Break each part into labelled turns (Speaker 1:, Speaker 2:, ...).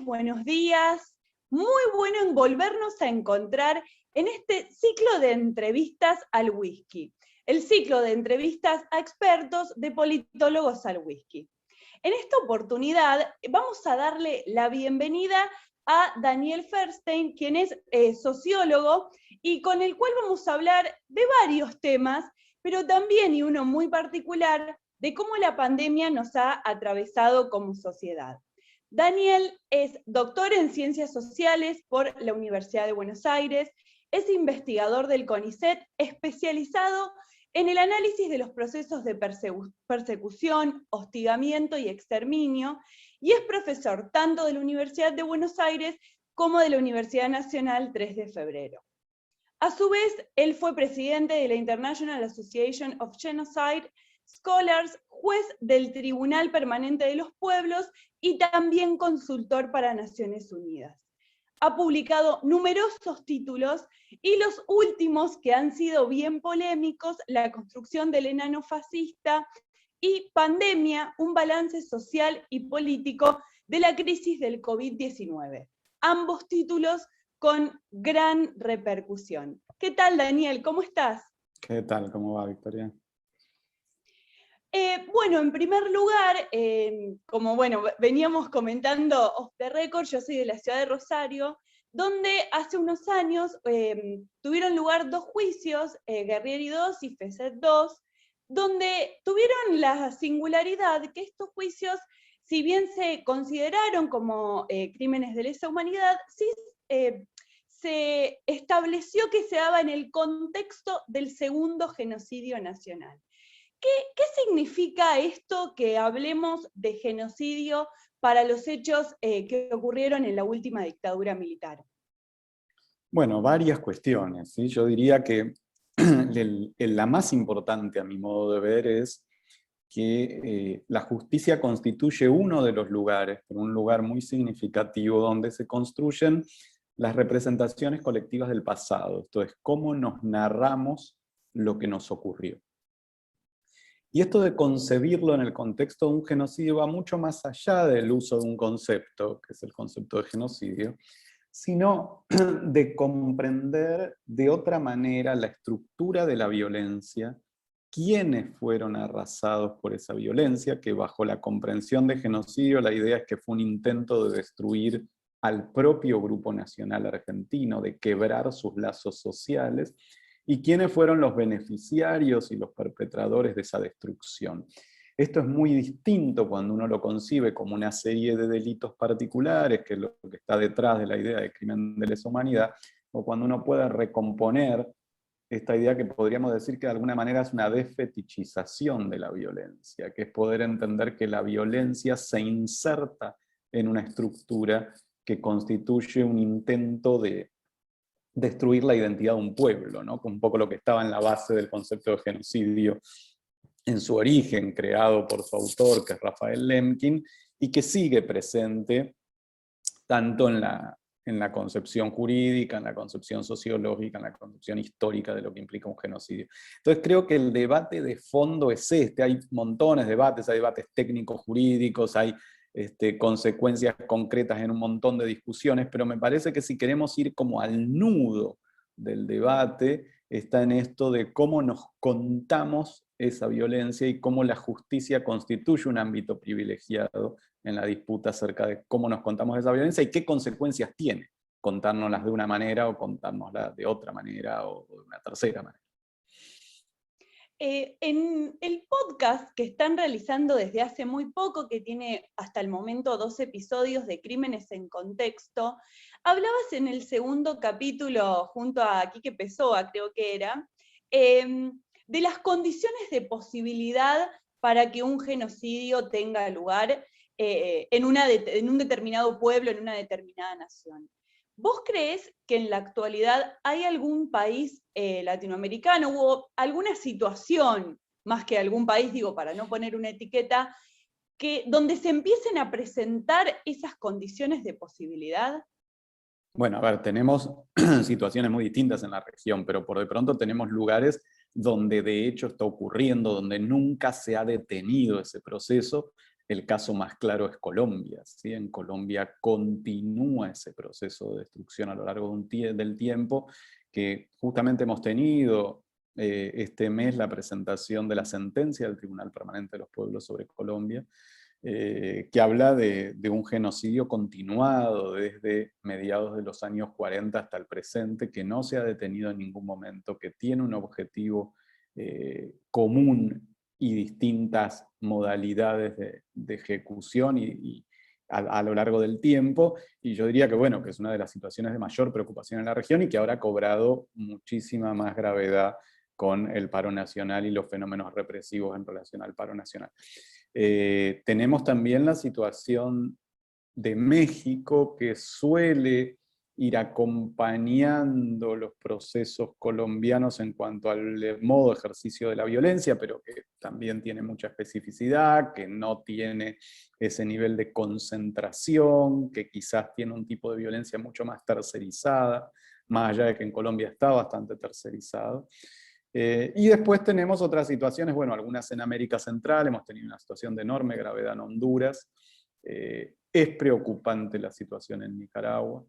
Speaker 1: buenos días. Muy bueno en volvernos a encontrar en este ciclo de entrevistas al whisky. El ciclo de entrevistas a expertos de politólogos al whisky. En esta oportunidad vamos a darle la bienvenida a Daniel Feuerstein, quien es sociólogo y con el cual vamos a hablar de varios temas, pero también, y uno muy particular, de cómo la pandemia nos ha atravesado como sociedad. Daniel es doctor en Ciencias Sociales por la Universidad de Buenos Aires, es investigador del CONICET, especializado en el análisis de los procesos de persecución, hostigamiento y exterminio, y es profesor tanto de la Universidad de Buenos Aires como de la Universidad Nacional 3 de Febrero. A su vez, él fue presidente de la International Association of Genocide Scholars, juez del Tribunal Permanente de los Pueblos y también consultor para Naciones Unidas. Ha publicado numerosos títulos y los últimos que han sido bien polémicos, La construcción del enano fascista y Pandemia, un balance social y político de la crisis del COVID-19. Ambos títulos con gran repercusión. ¿Qué tal, Daniel? ¿Cómo estás?
Speaker 2: ¿Qué tal? ¿Cómo va, Victoria?
Speaker 1: Bueno, en primer lugar, como veníamos comentando off the record, yo soy de la ciudad de Rosario, donde hace unos años tuvieron lugar dos juicios, Guerrieri 2 y Fesset 2, donde tuvieron la singularidad que estos juicios, si bien se consideraron como crímenes de lesa humanidad, sí se estableció que se daba en el contexto del segundo genocidio nacional. ¿Qué significa esto que hablemos de genocidio para los hechos que ocurrieron en la última dictadura militar?
Speaker 2: Bueno, varias cuestiones, ¿sí? Yo diría que la más importante a mi modo de ver es que la justicia constituye uno de los lugares, pero un lugar muy significativo donde se construyen las representaciones colectivas del pasado, esto es, cómo nos narramos lo que nos ocurrió. Y esto de concebirlo en el contexto de un genocidio va mucho más allá del uso de un concepto, que es el concepto de genocidio, sino de comprender de otra manera la estructura de la violencia, quiénes fueron arrasados por esa violencia, que bajo la comprensión de genocidio la idea es que fue un intento de destruir al propio grupo nacional argentino, de quebrar sus lazos sociales, y quiénes fueron los beneficiarios y los perpetradores de esa destrucción. Esto es muy distinto cuando uno lo concibe como una serie de delitos particulares, que es lo que está detrás de la idea de crimen de lesa humanidad, o cuando uno puede recomponer esta idea que podríamos decir que de alguna manera es una desfetichización de la violencia, que es poder entender que la violencia se inserta en una estructura que constituye un intento de destruir la identidad de un pueblo, ¿no? Un poco lo que estaba en la base del concepto de genocidio en su origen, creado por su autor, que es Raphael Lemkin, y que sigue presente tanto en la concepción jurídica, en la concepción sociológica, en la concepción histórica de lo que implica un genocidio. Entonces creo que el debate de fondo es este, hay montones de debates, hay debates técnicos, jurídicos, hay consecuencias concretas en un montón de discusiones, pero me parece que si queremos ir como al nudo del debate, está en esto de cómo nos contamos esa violencia y cómo la justicia constituye un ámbito privilegiado en la disputa acerca de cómo nos contamos esa violencia y qué consecuencias tiene contárnoslas de una manera o contárnoslas de otra manera o de una tercera manera.
Speaker 1: En el podcast que están realizando desde hace muy poco, que tiene hasta el momento 2 episodios de Crímenes en Contexto, hablabas en el segundo capítulo, junto a Quique Pessoa, creo que era, de las condiciones de posibilidad para que un genocidio tenga lugar en un determinado pueblo, en una determinada nación. ¿Vos creés que en la actualidad hay algún país latinoamericano o alguna situación, más que algún país, digo, para no poner una etiqueta, donde se empiecen a presentar esas condiciones de posibilidad?
Speaker 2: Bueno, a ver, tenemos situaciones muy distintas en la región, pero por de pronto tenemos lugares donde de hecho está ocurriendo, donde nunca se ha detenido ese proceso, el caso más claro es Colombia, ¿sí? En Colombia continúa ese proceso de destrucción a lo largo del tiempo, que justamente hemos tenido este mes la presentación de la sentencia del Tribunal Permanente de los Pueblos sobre Colombia, que habla de un genocidio continuado desde mediados de los años 40 hasta el presente, que no se ha detenido en ningún momento, que tiene un objetivo común y distintas modalidades de ejecución y a lo largo del tiempo, y yo diría que, bueno, que es una de las situaciones de mayor preocupación en la región y que ahora ha cobrado muchísima más gravedad con el paro nacional y los fenómenos represivos en relación al paro nacional. Tenemos también la situación de México, que suele ir acompañando los procesos colombianos en cuanto al modo de ejercicio de la violencia, pero que también tiene mucha especificidad, que no tiene ese nivel de concentración, que quizás tiene un tipo de violencia mucho más tercerizada, más allá de que en Colombia está bastante tercerizado. Y después tenemos otras situaciones, bueno, algunas en América Central, hemos tenido una situación de enorme gravedad en Honduras, es preocupante la situación en Nicaragua,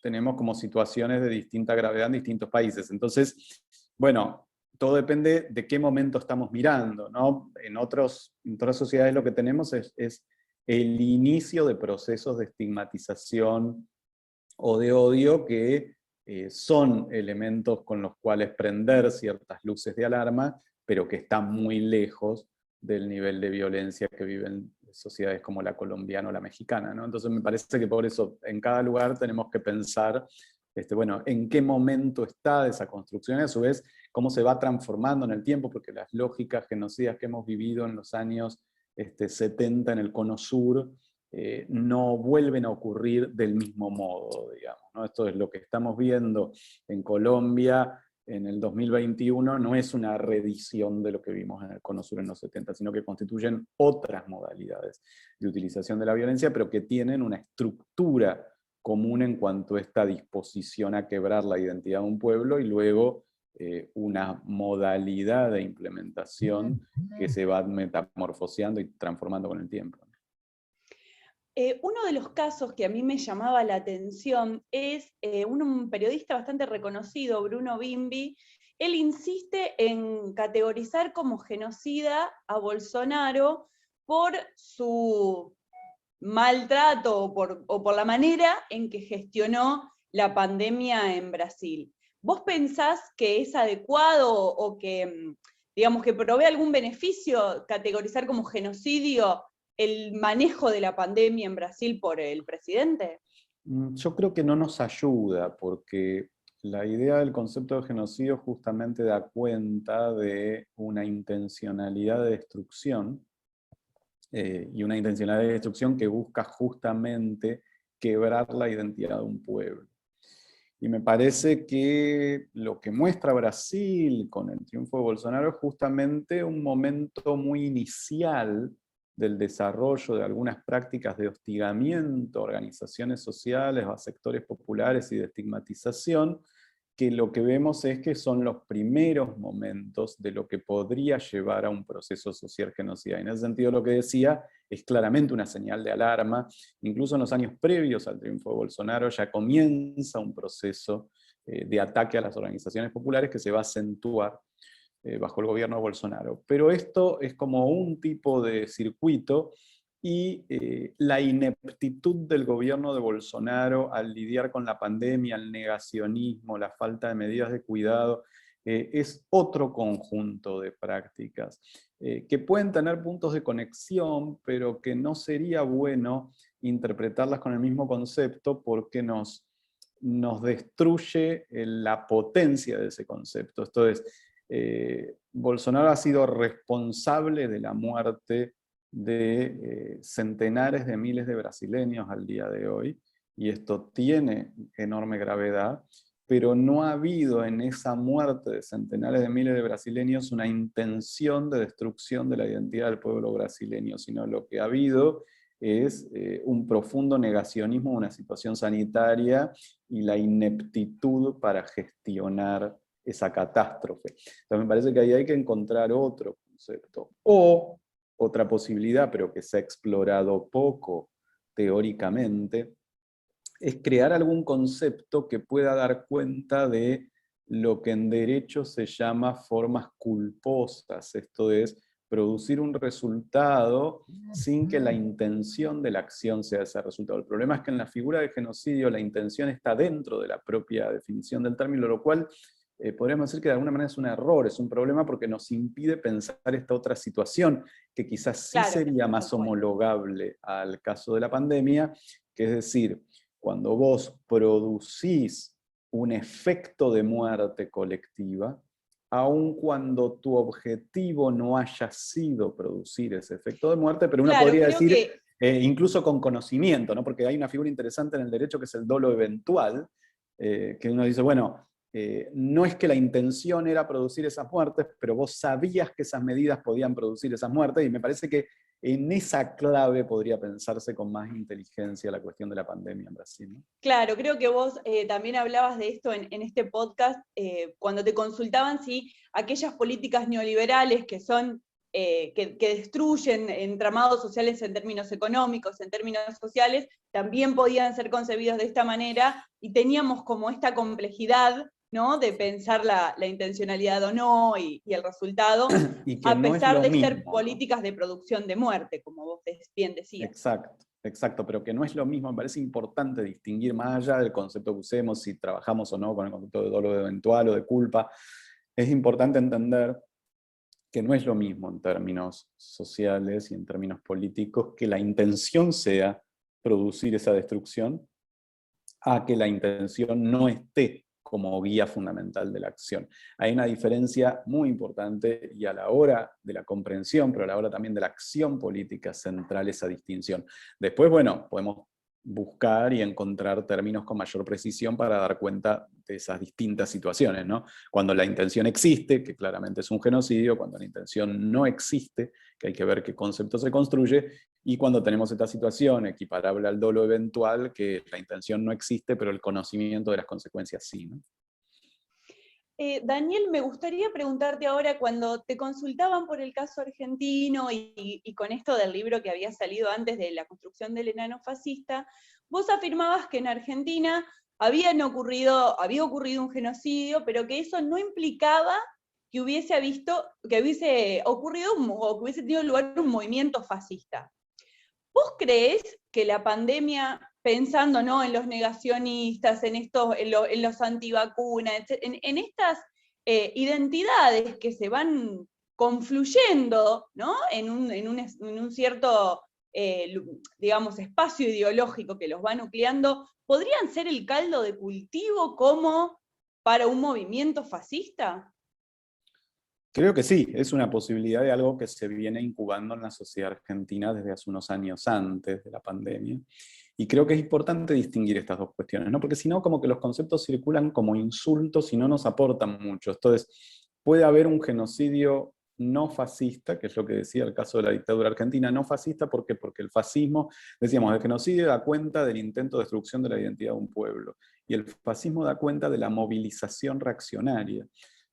Speaker 2: tenemos como situaciones de distinta gravedad en distintos países. Entonces, bueno, todo depende de qué momento estamos mirando, ¿no? En otras sociedades lo que tenemos es el inicio de procesos de estigmatización o de odio que son elementos con los cuales prender ciertas luces de alarma, pero que están muy lejos del nivel de violencia que viven sociedades como la colombiana o la mexicana, ¿no? Entonces me parece que por eso en cada lugar tenemos que pensar, bueno, en qué momento está esa construcción y a su vez cómo se va transformando en el tiempo, porque las lógicas genocidas que hemos vivido en los años 70 en el cono sur, no vuelven a ocurrir del mismo modo, digamos, ¿no? Esto es lo que estamos viendo en Colombia en el 2021, no es una reedición de lo que vimos en el Cono Sur en los 70, sino que constituyen otras modalidades de utilización de la violencia, pero que tienen una estructura común en cuanto a esta disposición a quebrar la identidad de un pueblo y luego una modalidad de implementación que se va metamorfoseando y transformando con el tiempo.
Speaker 1: Uno de los casos que a mí me llamaba la atención es un periodista bastante reconocido, Bruno Bimbi. Él insiste en categorizar como genocida a Bolsonaro por su maltrato o por la manera en que gestionó la pandemia en Brasil. ¿Vos pensás que es adecuado o que, digamos, que provee algún beneficio categorizar como genocidio el manejo de la pandemia en Brasil por el presidente?
Speaker 2: Yo creo que no nos ayuda, porque la idea del concepto de genocidio justamente da cuenta de una intencionalidad de destrucción, y una intencionalidad de destrucción que busca justamente quebrar la identidad de un pueblo. Y me parece que lo que muestra Brasil con el triunfo de Bolsonaro es justamente un momento muy inicial del desarrollo de algunas prácticas de hostigamiento a organizaciones sociales o a sectores populares y de estigmatización, que lo que vemos es que son los primeros momentos de lo que podría llevar a un proceso social genocida. Y en ese sentido lo que decía es claramente una señal de alarma. Incluso en los años previos al triunfo de Bolsonaro ya comienza un proceso de ataque a las organizaciones populares que se va a acentuar bajo el gobierno de Bolsonaro. Pero esto es como un tipo de circuito y la ineptitud del gobierno de Bolsonaro al lidiar con la pandemia, el negacionismo, la falta de medidas de cuidado, es otro conjunto de prácticas que pueden tener puntos de conexión, pero que no sería bueno interpretarlas con el mismo concepto porque nos destruye la potencia de ese concepto. Esto es, Bolsonaro ha sido responsable de la muerte de centenares de miles de brasileños al día de hoy, y esto tiene enorme gravedad, pero no ha habido en esa muerte de centenares de miles de brasileños una intención de destrucción de la identidad del pueblo brasileño, sino lo que ha habido es un profundo negacionismo de una situación sanitaria y la ineptitud para gestionar esa catástrofe. Entonces me parece que ahí hay que encontrar otro concepto. O otra posibilidad, pero que se ha explorado poco teóricamente, es crear algún concepto que pueda dar cuenta de lo que en derecho se llama formas culposas, esto es, producir un resultado sin que la intención de la acción sea ese resultado. El problema es que en la figura de genocidio la intención está dentro de la propia definición del término, lo cual podríamos decir que de alguna manera es un error, es un problema porque nos impide pensar esta otra situación, que quizás sí
Speaker 1: Claro,
Speaker 2: sería más homologable al caso de la pandemia, que es decir, cuando vos producís un efecto de muerte colectiva, aun cuando tu objetivo no haya sido producir ese efecto de muerte, pero uno
Speaker 1: claro,
Speaker 2: podría
Speaker 1: creo
Speaker 2: decir,
Speaker 1: que
Speaker 2: incluso con conocimiento, ¿no? Porque hay una figura interesante en el derecho que es el dolo eventual, que uno dice, bueno, no es que la intención era producir esas muertes, pero vos sabías que esas medidas podían producir esas muertes, y me parece que en esa clave podría pensarse con más inteligencia la cuestión de la pandemia en Brasil, ¿no?
Speaker 1: Claro, creo que vos también hablabas de esto en este podcast, cuando te consultaban si aquellas políticas neoliberales que son, que destruyen entramados sociales en términos económicos, en términos sociales, también podían ser concebidos de esta manera, y teníamos como esta complejidad, ¿no?, de pensar la intencionalidad o no, y el resultado,
Speaker 2: Y que
Speaker 1: a
Speaker 2: no es
Speaker 1: pesar
Speaker 2: lo
Speaker 1: de ser
Speaker 2: mismo, ¿no?
Speaker 1: políticas de producción de muerte, como vos bien decías.
Speaker 2: Exacto, exacto, pero que no es lo mismo, me parece importante distinguir más allá del concepto que usemos, si trabajamos o no con el concepto de dolo eventual o de culpa, es importante entender que no es lo mismo en términos sociales y en términos políticos que la intención sea producir esa destrucción a que la intención no esté como guía fundamental de la acción. Hay una diferencia muy importante y a la hora de la comprensión, pero a la hora también de la acción política central esa distinción. Después, bueno, podemos buscar y encontrar términos con mayor precisión para dar cuenta de esas distintas situaciones, ¿no? Cuando la intención existe, que claramente es un genocidio, cuando la intención no existe, que hay que ver qué concepto se construye, y cuando tenemos esta situación equiparable al dolo eventual, que la intención no existe, pero el conocimiento de las consecuencias sí, ¿no?
Speaker 1: Daniel, me gustaría preguntarte ahora, cuando te consultaban por el caso argentino y con esto del libro que había salido antes de La construcción del enano fascista, vos afirmabas que en Argentina había ocurrido un genocidio, pero que eso no implicaba que hubiese ocurrido o que hubiese tenido lugar un movimiento fascista. ¿Vos creés que la pandemia, pensando, ¿no?, en los negacionistas, en los antivacunas, en estas identidades que se van confluyendo, ¿no?, en un cierto, digamos, espacio ideológico que los va nucleando, podrían ser el caldo de cultivo como para un movimiento fascista?
Speaker 2: Creo que sí, es una posibilidad de algo que se viene incubando en la sociedad argentina desde hace unos años antes de la pandemia. Y creo que es importante distinguir estas dos cuestiones, ¿no? Porque si no, como que los conceptos circulan como insultos y no nos aportan mucho. Entonces, puede haber un genocidio no fascista, que es lo que decía el caso de la dictadura argentina, no fascista, ¿por qué? Porque el fascismo, decíamos, el genocidio da cuenta del intento de destrucción de la identidad de un pueblo, y el fascismo da cuenta de la movilización reaccionaria.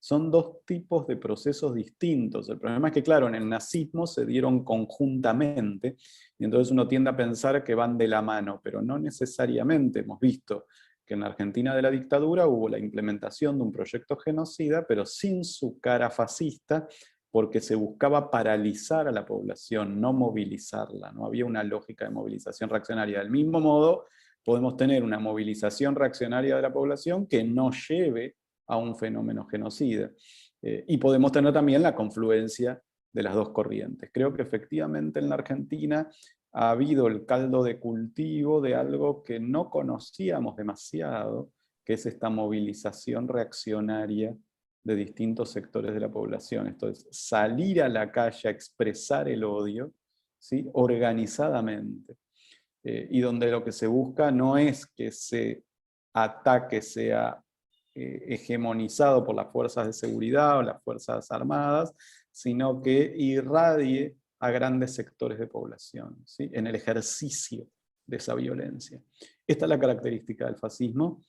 Speaker 2: Son dos tipos de procesos distintos. El problema es que, claro, en el nazismo se dieron conjuntamente, y entonces uno tiende a pensar que van de la mano, pero no necesariamente. Hemos visto que en la Argentina de la dictadura hubo la implementación de un proyecto genocida, pero sin su cara fascista, porque se buscaba paralizar a la población, no movilizarla. No había una lógica de movilización reaccionaria. Del mismo modo, podemos tener una movilización reaccionaria de la población que no lleve a un fenómeno genocida. Y podemos tener también la confluencia de las dos corrientes. Creo que efectivamente en la Argentina ha habido el caldo de cultivo de algo que no conocíamos demasiado, que es esta movilización reaccionaria de distintos sectores de la población. Esto es, salir a la calle a expresar el odio, ¿sí?, organizadamente. Y donde lo que se busca no es que ese ataque sea hegemonizado por las fuerzas de seguridad o las fuerzas armadas, sino que irradie a grandes sectores de población, ¿sí?, en el ejercicio de esa violencia. Esta es la característica del fascismo,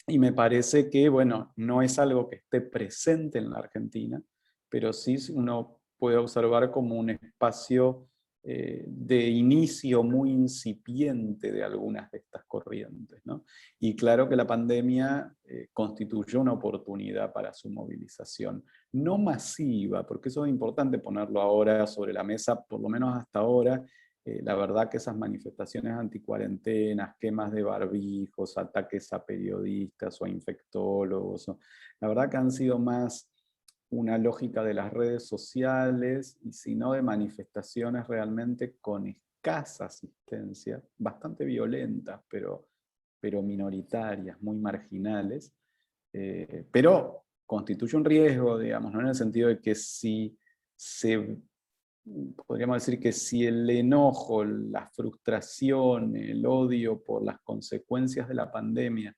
Speaker 2: y me parece que, bueno, no es algo que esté presente en la Argentina, pero sí uno puede observar como un espacio de inicio muy incipiente de algunas de estas corrientes, ¿no? Y claro que la pandemia constituyó una oportunidad para su movilización. No masiva, porque eso es importante ponerlo ahora sobre la mesa, por lo menos hasta ahora. La verdad que esas manifestaciones anticuarentenas, quemas de barbijos, ataques a periodistas o a infectólogos, la verdad que han sido más una lógica de las redes sociales, y si no de manifestaciones realmente con escasa asistencia, bastante violentas, pero minoritarias, muy marginales, pero constituye un riesgo, digamos, ¿no? En el sentido de que si podríamos decir que si el enojo, la frustración, el odio por las consecuencias de la pandemia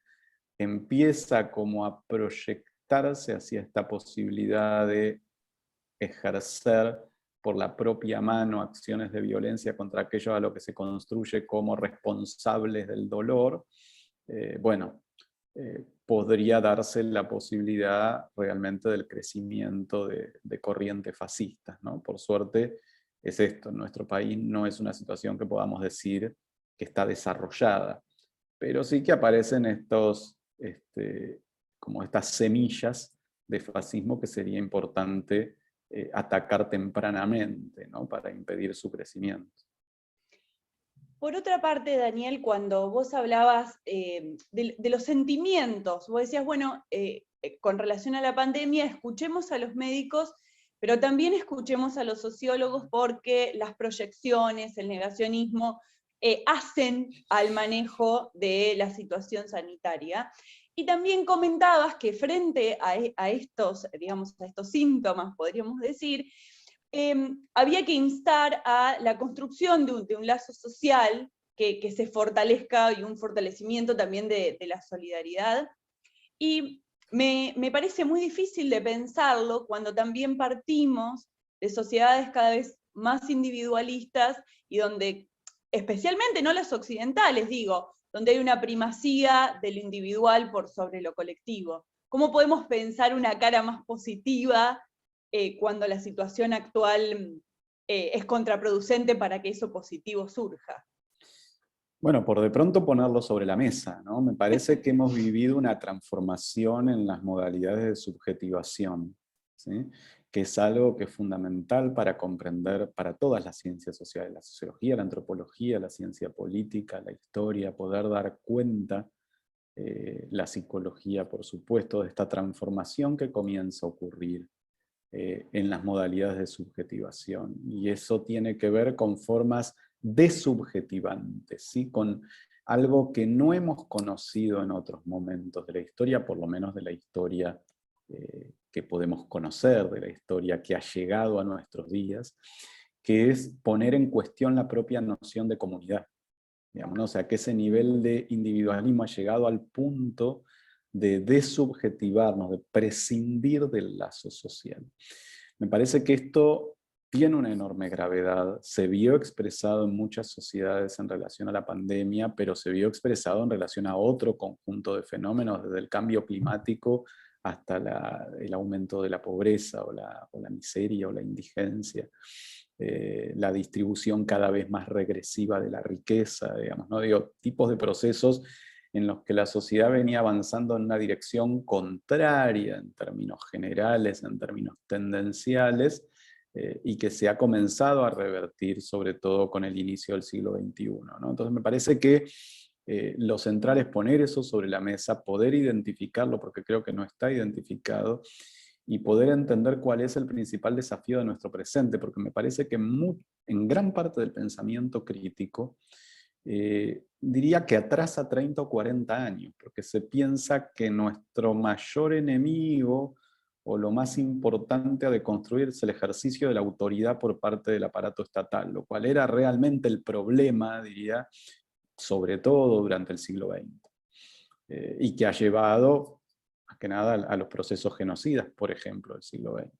Speaker 2: empieza como a proyectarse hacia esta posibilidad de ejercer por la propia mano acciones de violencia contra aquello a lo que se construye como responsables del dolor, bueno, podría darse la posibilidad realmente del crecimiento de corrientes fascistas, ¿no? Por suerte es esto, en nuestro país no es una situación que podamos decir que está desarrollada, pero sí que aparecen como estas semillas de fascismo que sería importante atacar tempranamente, ¿no? Para impedir su crecimiento.
Speaker 1: Por otra parte, Daniel, cuando vos hablabas de los sentimientos, vos decías, bueno, con relación a la pandemia, escuchemos a los médicos, pero también escuchemos a los sociólogos, porque las proyecciones, el negacionismo, hacen al manejo de la situación sanitaria. Y también comentabas que frente a estos, digamos, a estos síntomas, podríamos decir, había que instar a la construcción de un lazo social que se fortalezca, y un fortalecimiento también de la solidaridad. Y me parece muy difícil de pensarlo cuando también partimos de sociedades cada vez más individualistas, y donde, especialmente no las occidentales, digo, donde hay una primacía de lo individual por sobre lo colectivo. ¿Cómo podemos pensar una cara más positiva cuando la situación actual es contraproducente para que eso positivo surja?
Speaker 2: Bueno, por de pronto ponerlo sobre la mesa, ¿no? Me parece que hemos vivido una transformación en las modalidades de subjetivación, ¿sí? Que es algo que es fundamental para comprender para todas las ciencias sociales, la sociología, la antropología, la ciencia política, la historia, poder dar cuenta, la psicología, por supuesto, de esta transformación que comienza a ocurrir en las modalidades de subjetivación. Y eso tiene que ver con formas desubjetivantes, ¿sí? Con algo que no hemos conocido en otros momentos de la historia, por lo menos de la historia que podemos conocer, de la historia que ha llegado a nuestros días, que es poner en cuestión la propia noción de comunidad. Digamos, ¿no? O sea, que ese nivel de individualismo ha llegado al punto de desubjetivarnos, de prescindir del lazo social. Me parece que esto tiene una enorme gravedad, se vio expresado en muchas sociedades en relación a la pandemia, pero se vio expresado en relación a otro conjunto de fenómenos, desde el cambio climático hasta el aumento de la pobreza o la miseria o la indigencia. La distribución cada vez más regresiva de la riqueza, digamos, ¿no? Digo, tipos de procesos en los que la sociedad venía avanzando en una dirección contraria en términos generales, en términos tendenciales, y que se ha comenzado a revertir, sobre todo con el inicio del siglo XXI, ¿no? Entonces me parece que lo central es poner eso sobre la mesa, poder identificarlo, porque creo que no está identificado, y poder entender cuál es el principal desafío de nuestro presente, porque me parece que en gran parte del pensamiento crítico, diría que atrasa 30 o 40 años, porque se piensa que nuestro mayor enemigo, o lo más importante a deconstruir, es el ejercicio de la autoridad por parte del aparato estatal, lo cual era realmente el problema, diría, sobre todo durante el siglo XX, y que ha llevado, más que nada, a los procesos genocidas, por ejemplo, del siglo XX.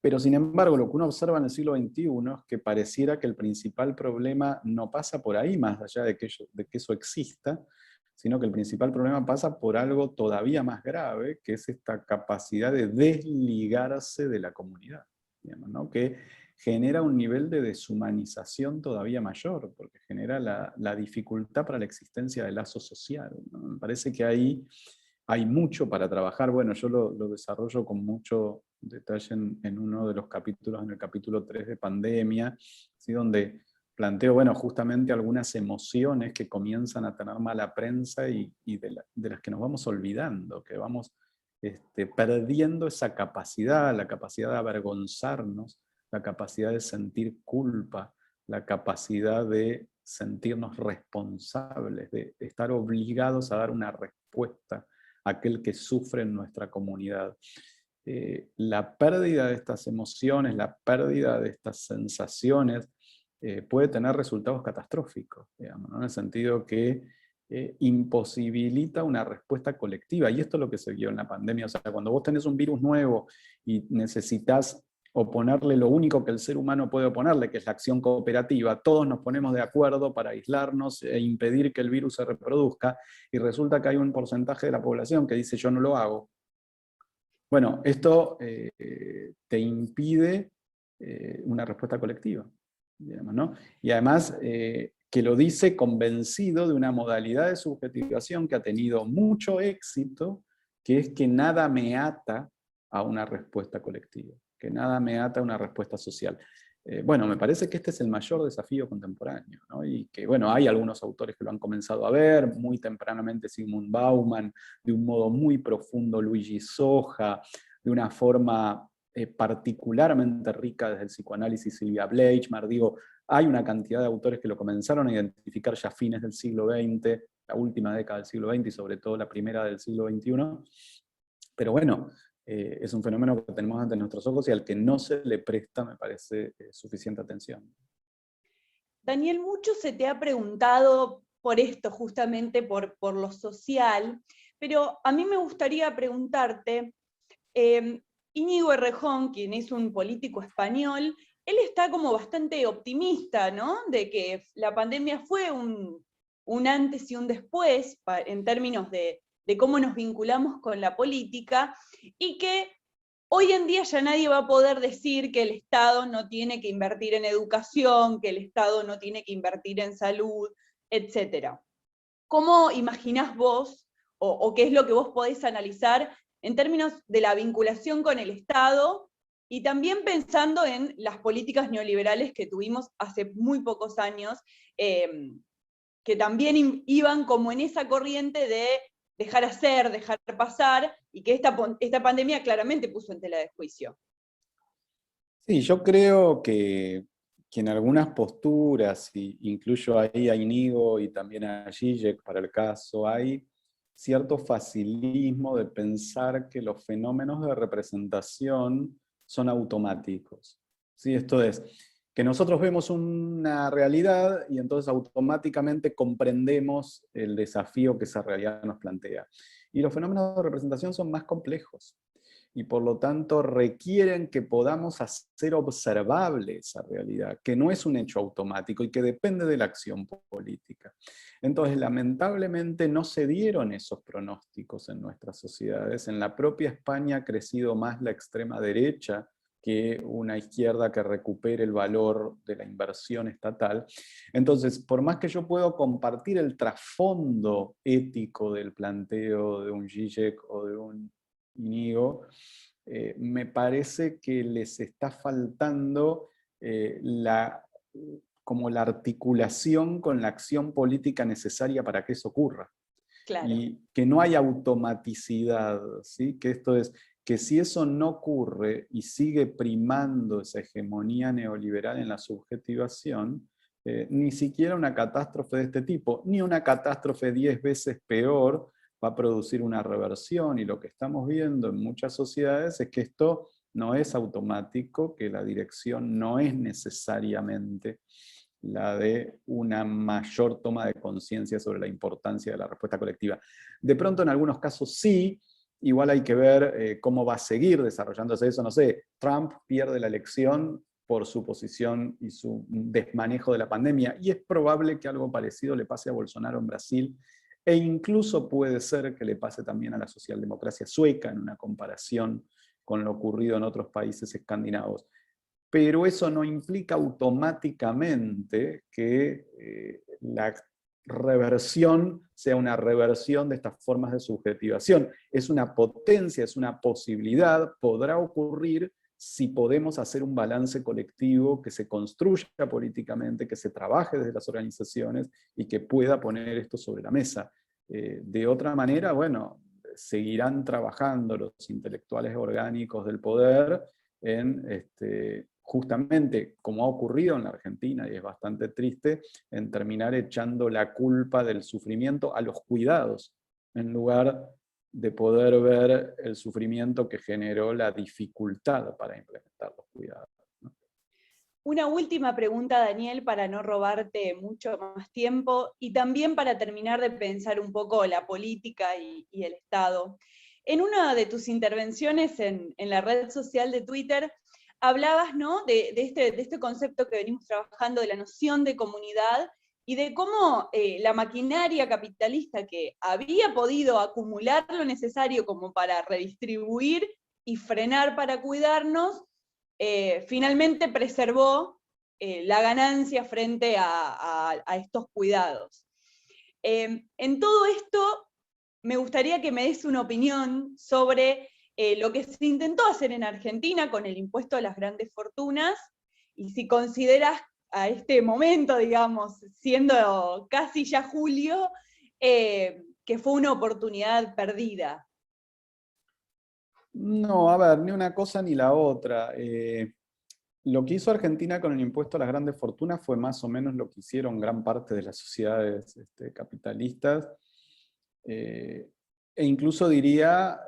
Speaker 2: Pero sin embargo, lo que uno observa en el siglo XXI es que pareciera que el principal problema no pasa por ahí, más allá de que eso exista, sino que el principal problema pasa por algo todavía más grave, que es esta capacidad de desligarse de la comunidad. digamos, ¿no? Que genera un nivel de deshumanización todavía mayor, porque genera la dificultad para la existencia del lazo social, ¿no? Me parece que ahí hay mucho para trabajar. Bueno, yo lo desarrollo con mucho detalle en uno de los capítulos, en el capítulo 3 de pandemia, ¿sí? Donde planteo, bueno, justamente algunas emociones que comienzan a tener mala prensa y de las que nos vamos olvidando, que vamos perdiendo esa capacidad, la capacidad de avergonzarnos, la capacidad de sentir culpa, la capacidad de sentirnos responsables, de estar obligados a dar una respuesta a aquel que sufre en nuestra comunidad. La pérdida de estas emociones, la pérdida de estas sensaciones, puede tener resultados catastróficos, digamos, ¿no? En el sentido que imposibilita una respuesta colectiva. Y esto es lo que se vio en la pandemia. O sea, cuando vos tenés un virus nuevo y necesitas oponerle lo único que el ser humano puede oponerle, que es la acción cooperativa, todos nos ponemos de acuerdo para aislarnos e impedir que el virus se reproduzca, y resulta que hay un porcentaje de la población que dice yo no lo hago. Bueno, esto te impide una respuesta colectiva, digamos, ¿no? Y además que lo dice convencido de una modalidad de subjetivación que ha tenido mucho éxito, que es que nada me ata a una respuesta colectiva, que nada me ata a una respuesta social. Bueno, me parece que este es el mayor desafío contemporáneo, ¿no? Y que, bueno, hay algunos autores que lo han comenzado a ver, muy tempranamente Zygmunt Bauman, de un modo muy profundo Luigi Soja, de una forma particularmente rica desde el psicoanálisis Silvia Bleichmar. Digo, hay una cantidad de autores que lo comenzaron a identificar ya a fines del siglo XX, la última década del siglo XX y sobre todo la primera del siglo XXI. Pero bueno, es un fenómeno que tenemos ante nuestros ojos y al que no se le presta, me parece, suficiente atención.
Speaker 1: Daniel, mucho se te ha preguntado por esto, justamente por lo social, pero a mí me gustaría preguntarte, Íñigo Errejón, quien es un político español, él está como bastante optimista, ¿no? De que la pandemia fue un antes y un después en términos de cómo nos vinculamos con la política, y que hoy en día ya nadie va a poder decir que el Estado no tiene que invertir en educación, que el Estado no tiene que invertir en salud, etc. ¿Cómo imaginás vos, o qué es lo que vos podés analizar en términos de la vinculación con el Estado, y también pensando en las políticas neoliberales que tuvimos hace muy pocos años, que también iban como en esa corriente de dejar hacer, dejar pasar, y que esta pandemia claramente puso en tela de juicio?
Speaker 2: Sí, yo creo que en algunas posturas, y incluyo ahí a Íñigo y también a Zizek para el caso, hay cierto facilismo de pensar que los fenómenos de representación son automáticos. ¿Sí? Esto es, que nosotros vemos una realidad y entonces automáticamente comprendemos el desafío que esa realidad nos plantea. Y los fenómenos de representación son más complejos, y por lo tanto requieren que podamos hacer observable esa realidad, que no es un hecho automático y que depende de la acción política. Entonces, lamentablemente no se dieron esos pronósticos en nuestras sociedades. En la propia España ha crecido más la extrema derecha que una izquierda que recupere el valor de la inversión estatal. Entonces, por más que yo puedo compartir el trasfondo ético del planteo de un Zizek o de un Íñigo, me parece que les está faltando como la articulación con la acción política necesaria para que eso ocurra.
Speaker 1: Claro.
Speaker 2: Y que no hay automaticidad, ¿sí? Que esto es, que si eso no ocurre y sigue primando esa hegemonía neoliberal en la subjetivación, ni siquiera una catástrofe de este tipo, ni una catástrofe 10 veces peor, va a producir una reversión. Y lo que estamos viendo en muchas sociedades es que esto no es automático, que la dirección no es necesariamente la de una mayor toma de conciencia sobre la importancia de la respuesta colectiva. De pronto, en algunos casos sí, igual hay que ver cómo va a seguir desarrollándose eso. No sé, Trump pierde la elección por su posición y su desmanejo de la pandemia, y es probable que algo parecido le pase a Bolsonaro en Brasil, e incluso puede ser que le pase también a la socialdemocracia sueca en una comparación con lo ocurrido en otros países escandinavos. pero eso no implica automáticamente que la reversión sea una reversión de estas formas de subjetivación. Es una potencia, es una posibilidad, podrá ocurrir si podemos hacer un balance colectivo que se construya políticamente, que se trabaje desde las organizaciones y que pueda poner esto sobre la mesa. De otra manera, bueno, seguirán trabajando los intelectuales orgánicos del poder en justamente, como ha ocurrido en la Argentina, y es bastante triste, en terminar echando la culpa del sufrimiento a los cuidados, en lugar de poder ver el sufrimiento que generó la dificultad para implementar los cuidados.
Speaker 1: Una última pregunta, Daniel, para no robarte mucho más tiempo, y también para terminar de pensar un poco la política y el Estado. En una de tus intervenciones en la red social de Twitter, hablabas, ¿no?, de este concepto que venimos trabajando, de la noción de comunidad, y de cómo la maquinaria capitalista que había podido acumular lo necesario como para redistribuir y frenar para cuidarnos, finalmente preservó la ganancia frente a estos cuidados. En todo esto, me gustaría que me des una opinión sobre lo que se intentó hacer en Argentina con el impuesto a las grandes fortunas, y si consideras a este momento, digamos, siendo casi ya julio, que fue una oportunidad perdida.
Speaker 2: No, a ver, ni una cosa ni la otra. Lo que hizo Argentina con el impuesto a las grandes fortunas fue más o menos lo que hicieron gran parte de las sociedades capitalistas, e incluso diría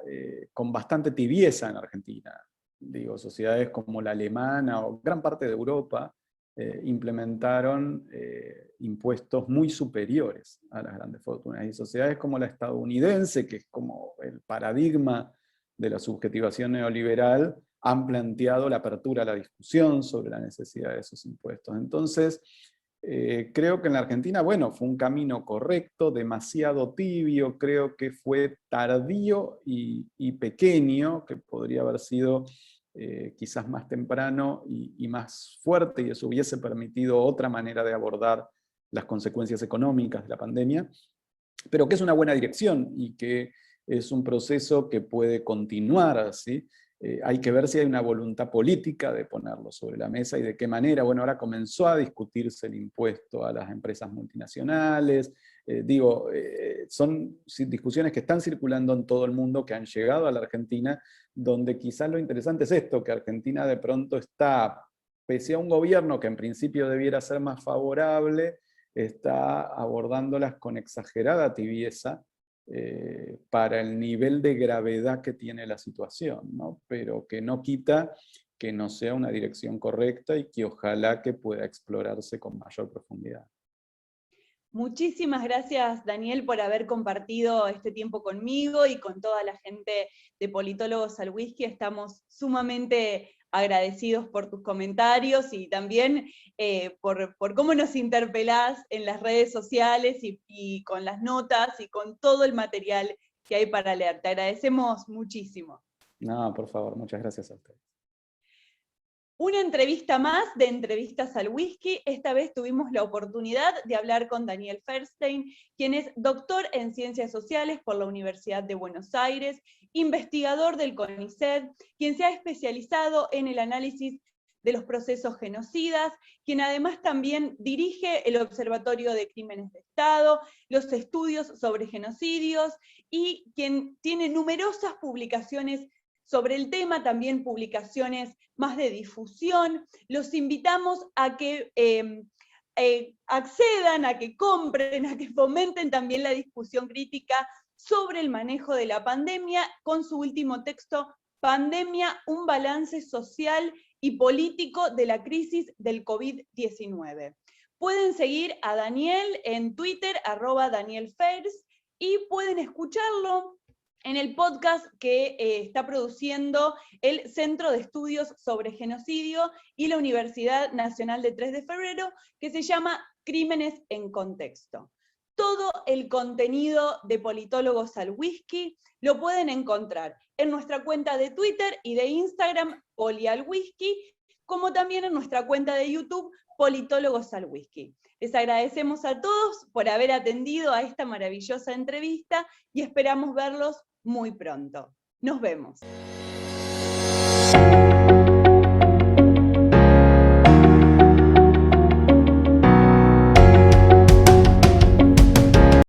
Speaker 2: con bastante tibieza en Argentina. Digo, sociedades como la alemana o gran parte de Europa implementaron impuestos muy superiores a las grandes fortunas. Y sociedades como la estadounidense, que es como el paradigma de la subjetivación neoliberal, han planteado la apertura a la discusión sobre la necesidad de esos impuestos. Entonces, creo que en la Argentina, bueno, fue un camino correcto, demasiado tibio, creo que fue tardío y pequeño, que podría haber sido quizás más temprano y más fuerte, y eso hubiese permitido otra manera de abordar las consecuencias económicas de la pandemia, pero que es una buena dirección y que es un proceso que puede continuar así. Hay que ver si hay una voluntad política de ponerlo sobre la mesa y de qué manera. Bueno, ahora comenzó a discutirse el impuesto a las empresas multinacionales. Son discusiones que están circulando en todo el mundo, que han llegado a la Argentina, donde quizás lo interesante es esto, que Argentina de pronto está, pese a un gobierno que en principio debiera ser más favorable, está abordándolas con exagerada tibieza, para el nivel de gravedad que tiene la situación, ¿no? Pero que no quita que no sea una dirección correcta y que ojalá que pueda explorarse con mayor profundidad.
Speaker 1: Muchísimas gracias, Daniel, por haber compartido este tiempo conmigo y con toda la gente de Politólogos al Whisky. Estamos sumamente agradecidos por tus comentarios y también por cómo nos interpelás en las redes sociales y con las notas y con todo el material que hay para leer. Te agradecemos muchísimo.
Speaker 2: No, por favor, muchas gracias a ustedes.
Speaker 1: Una entrevista más de Entrevistas al Whisky. Esta vez tuvimos la oportunidad de hablar con Daniel Feldstein, quien es doctor en Ciencias Sociales por la Universidad de Buenos Aires, investigador del CONICET, quien se ha especializado en el análisis de los procesos genocidas, quien además también dirige el Observatorio de Crímenes de Estado, los estudios sobre genocidios, y quien tiene numerosas publicaciones sobre el tema, también publicaciones más de difusión. Los invitamos a que accedan, a que compren, a que fomenten también la discusión crítica sobre el manejo de la pandemia, con su último texto, Pandemia, un balance social y político de la crisis del COVID-19. Pueden seguir a Daniel en Twitter, @DanielFers, y pueden escucharlo en el podcast que está produciendo el Centro de Estudios sobre Genocidio y la Universidad Nacional de 3 de Febrero, que se llama Crímenes en Contexto. Todo el contenido de Politólogos al Whisky lo pueden encontrar en nuestra cuenta de Twitter y de Instagram, Poli al Whisky, como también en nuestra cuenta de YouTube, Politólogos al Whisky. Les agradecemos a todos por haber atendido a esta maravillosa entrevista y esperamos verlos muy pronto. Nos vemos.